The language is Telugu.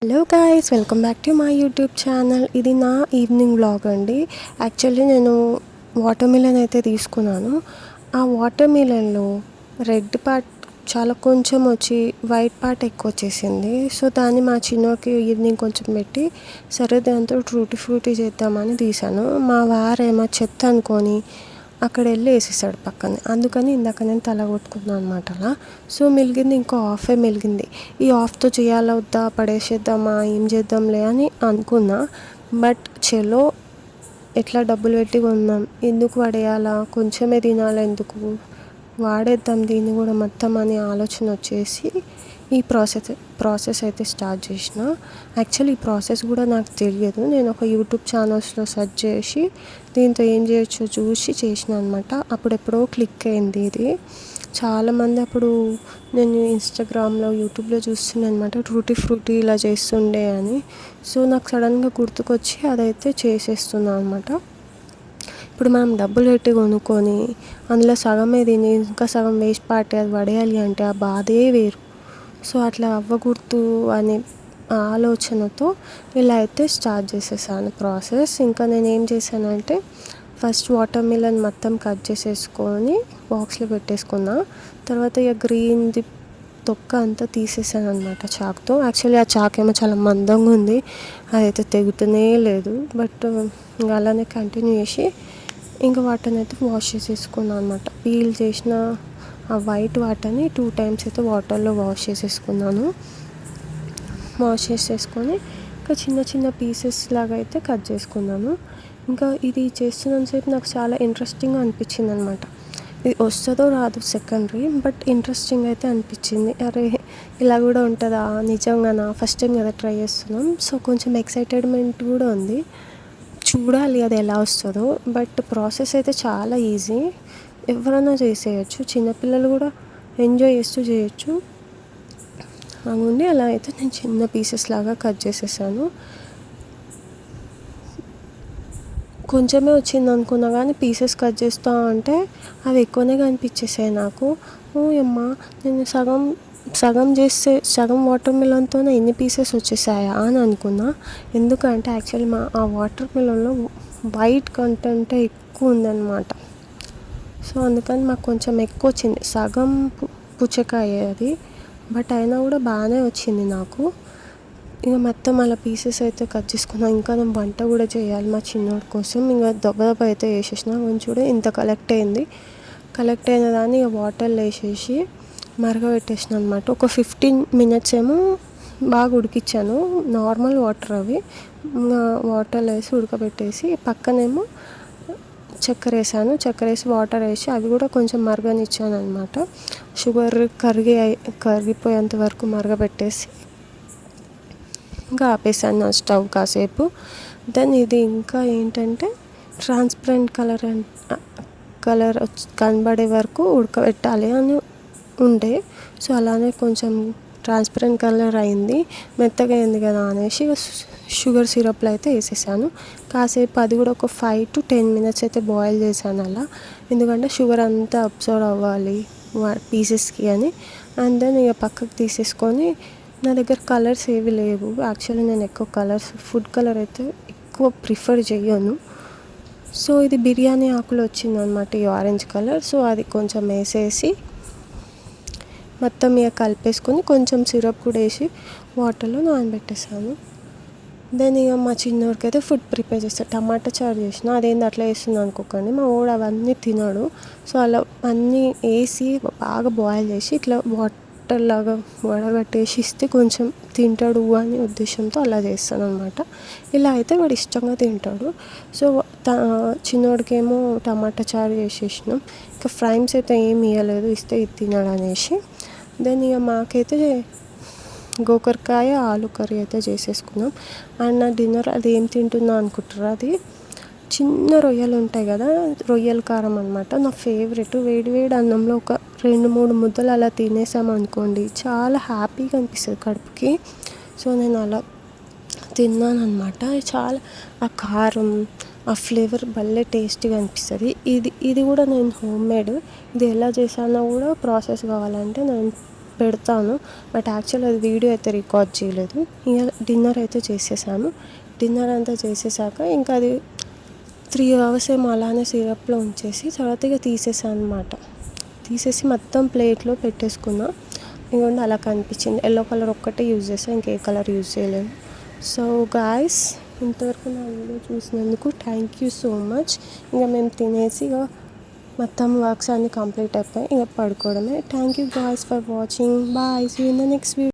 Hello guys, welcome back to my YouTube channel. ఇది నా ఈవినింగ్ వ్లాగ్ అండి. యాక్చువల్లీ నేను వాటర్ మిలన్ అయితే తీసుకున్నాను. ఆ వాటర్ మిలన్లో రెడ్ పార్ట్ చాలా కొంచెం వచ్చి వైట్ పార్ట్ ఎక్కువ వచ్చేసింది. సో దాన్ని మా చిన్నోకి ఈవినింగ్ కొంచెం పెట్టి సరే దాంతో టూటీ ఫ్రూటీ చేద్దామని తీసాను. మా వారేమో చెత్త అనుకొని అక్కడ వెళ్ళి వేసేసాడు పక్కనే. అందుకని ఇందాక నేను తల కొట్టుకున్నాను అనమాట అలా. సో మిలిగింది, ఇంకో హాఫే మిలిగింది. ఈ హాఫ్తో చేయాలా వద్దా, పడేసేద్దామా, ఏం చేద్దాంలే అని అనుకున్నా. బట్ చలో, ఎట్లా డబ్బులు పెట్టి కొన్నాం, ఎందుకు పడేయాలా, కొంచెమే తినాలా, ఎందుకు వాడేద్దాం దీన్ని కూడా మొత్తం అని ఆలోచన వచ్చేసి ఈ ప్రాసెస్ అయితే స్టార్ట్ చేసిన. యాక్చువల్లీ ఈ ప్రాసెస్ కూడా నాకు తెలియదు. నేను ఒక యూట్యూబ్ ఛానల్స్లో సెర్చ్ చేసి దీంతో ఏం చేయొచ్చో చూసి చేసిన అనమాట. అప్పుడెప్పుడో క్లిక్ అయింది ఇది. చాలామంది అప్పుడు నేను ఇన్స్టాగ్రామ్లో యూట్యూబ్లో చూస్తున్నాను అనమాట, టూటీ ఫ్రూటీ ఇలా చేస్తుండే అని. సో నాకు సడన్గా గుర్తుకొచ్చి అదైతే చేసేస్తున్నాను అనమాట. ఇప్పుడు మనం డబ్బులు పెట్టి కొనుక్కొని అందులో సగమే తిని ఇంకా సగం వేస్ట్ పార్టీ అది పడేయాలి అంటే ఆ బాధే వేరు. సో అట్లా అవ్వకూడదు అనే ఆలోచనతో ఇలా అయితే స్టార్ట్ చేసేసాను ప్రాసెస్. ఇంకా నేను ఏం చేశానంటే ఫస్ట్ వాటర్ మిలన్ మొత్తం కట్ చేసేసుకొని బాక్స్లో పెట్టేసుకున్నా. తర్వాత ఇక గ్రీన్ది తొక్క అంతా తీసేసాను అనమాట చాకుతో. యాక్చువల్లీ ఆ చాకు ఏమో చాలా మందంగా ఉంది, అదైతే తెగుతూనే లేదు. బట్ ఇంకా అలానే కంటిన్యూ చేసి ఇంకా వాటర్ని అయితే వాష్ చేసేసుకున్నాను అనమాట. పీల్ చేసిన ఆ వైట్ వాటర్ని 2 times అయితే వాటర్లో వాష్ చేసేసుకున్నాను. వాష్ చేసేసుకొని ఇంకా చిన్న చిన్న పీసెస్ లాగా అయితే కట్ చేసుకున్నాను. ఇంకా ఇది చేస్తున్నంతసేపు నాకు చాలా ఇంట్రెస్టింగ్గా అనిపించింది అనమాట. ఇది వస్తుందో రాదు సెకండరీ, బట్ ఇంట్రెస్టింగ్ అయితే అనిపించింది. అరే ఇలా కూడా ఉంటుందా, నిజంగానా, ఫస్ట్ టైం కదా ట్రై చేస్తున్నాం. సో కొంచెం ఎక్సైటెడ్మెంట్ కూడా ఉంది, చూడాలి అది ఎలా వస్తుందో. బట్ ప్రాసెస్ అయితే చాలా ఈజీ, ఎవరైనా చేసేయచ్చు, చిన్నపిల్లలు కూడా ఎంజాయ్ చేస్తూ చేయొచ్చు. అవునండి, అలా అయితే నేను చిన్న పీసెస్ లాగా కట్ చేసేసాను. కొంచెమే వచ్చింది అనుకున్నా కానీ పీసెస్ కట్ చేస్తూ ఉంటే అవి ఎక్కువనే కనిపించేసాయి నాకు. ఓ అమ్మ, నేను సగం చేస్తే సగం వాటర్ మిలన్తోనే ఎన్ని పీసెస్ వచ్చేసాయా అని అనుకున్నా. ఎందుకంటే యాక్చువల్లీ ఆ వాటర్ మిలన్లో వైట్ కంటెంటే ఎక్కువ ఉందన్నమాట. సో అందుకని మాకు కొంచెం ఎక్కువ వచ్చింది, సగం పుచ్చకాయ అది. బట్ అయినా కూడా బాగానే వచ్చింది నాకు. ఇక మొత్తం అలా పీసెస్ అయితే కట్ చేసుకున్నాను. ఇంకా నేను వంట కూడా చేయాలి మా చిన్నోడి కోసం. ఇంకా దెబ్బ అయితే వేసేసిన. కొంచెం ఇంత కలెక్ట్ అయిన దాన్ని ఇక వాటర్లో వేసేసి మరగబెట్టేసిన అనమాట. ఒక 15 minutes ఏమో బాగా ఉడికించాను. నార్మల్ వాటర్ అవి. వాటర్లో వేసి ఉడకబెట్టేసి పక్కనేమో చక్కెర వేసాను. చక్కెర వేసి వాటర్ వేసి అవి కూడా కొంచెం మరగనిచ్చాను అనమాట. షుగర్ కరిగిపోయేంత వరకు మరగబెట్టేసి ఇంకా ఆపేసాను నా స్టవ్ కాసేపు. దెన్ ఇది ఇంకా ఏంటంటే ట్రాన్స్పరెంట్ కలర్ కనబడే వరకు ఉడకబెట్టాలి అని ఉండే. సో అలానే కొంచెం ట్రాన్స్పరెంట్ కలర్ అయింది, మెత్తగా అయింది కదా అనేసి షుగర్ సిరప్లో అయితే వేసేసాను. కాసేపు అది కూడా ఒక 5 to 10 minutes అయితే బాయిల్ చేశాను అలా. ఎందుకంటే షుగర్ అంతా అబ్జర్వ్ అవ్వాలి పీసెస్కి అని. అండ్ దెన్ ఇక పక్కకు తీసేసుకొని, నా దగ్గర కలర్స్ ఏవి లేవు. యాక్చువల్లీ నేను ఎక్కువ ఫుడ్ కలర్ అయితే ఎక్కువ ప్రిఫర్ చేయను. సో ఇది బిర్యానీ ఆకులు వచ్చిందనమాట, ఈ ఆరెంజ్ కలర్. సో అది కొంచెం వేసేసి మొత్తం ఇక కలిపేసుకొని కొంచెం సిరప్ కూడా వేసి వాటర్లో నానబెట్టేసాను. దెన్ ఇక మా చిన్నోడికి అయితే ఫుడ్ ప్రిపేర్ చేస్తాను. టమాటా చారు చేసిన, అదేంటి అట్లా వేస్తుంది అనుకోకండి, మా వాడు అవన్నీ తినడు. సో అలా అన్నీ వేసి బాగా బాయిల్ చేసి ఇట్లా వాటర్ లాగా వడగట్టేసి ఇస్తే కొంచెం తింటాడు అనే ఉద్దేశంతో అలా చేస్తాను అనమాట. ఇలా అయితే వాడు ఇష్టంగా తింటాడు. సో చిన్నోడికేమో టమాటా చారు చేసేసినాం. ఇంకా ఫ్రైమ్స్ అయితే ఏమి ఇవ్వలేదు, ఇస్తే ఇది తినడు అనేసి. దెన్ ఇక మాకైతే గోకరకాయ ఆలు కర్రీ అయితే చేసేసుకున్నాం. అండ్ నా డిన్నర్ అది ఏం తింటున్నా అనుకుంటారా, అది చిన్న రొయ్యలు ఉంటాయి కదా, రొయ్యల కారం అనమాట. నా ఫేవరెట్. వేడి అన్నంలో ఒక 2-3 ముద్దలు అలా తినేసామనుకోండి, చాలా హ్యాపీగా అనిపిస్తుంది కడుపుకి. సో నేను అలా తిన్నాను అనమాట. చాలా ఆ కారం, ఆ ఫ్లేవర్ భలే టేస్టీగా అనిపిస్తుంది. ఇది కూడా నేను హోమ్ మేడ్. ఇది ఎలా చేశానో కూడా ప్రాసెస్ కావాలంటే నేను పెడతాను. బట్ యాక్చువల్ అది వీడియో అయితే రికార్డ్ చేయలేదు. ఇంకా డిన్నర్ అయితే చేసేసాను. డిన్నర్ అంతా చేసేసాక ఇంకా అది 3 అవర్స్ ఏమో అలానే సిరప్లో ఉంచేసి తర్వాత ఇక తీసేసాను అనమాట. తీసేసి మొత్తం ప్లేట్లో పెట్టేసుకున్నా. ఇంకోండి అలా కనిపించింది. ఎల్లో కలర్ ఒక్కటే యూజ్ చేస్తాను, ఇంకే కలర్ యూజ్ చేయలేను. సో గాయస్, ఇంతవరకు నా వీడియో చూసినందుకు థ్యాంక్ యూ సో మచ్. ఇంకా మేము తినేసి ఇక మొత్తం వర్క్స్ అన్నీ కంప్లీట్ అయిపోయి ఇక పడుకోవడమే. Thank you guys for watching. Bye, see you in the next video.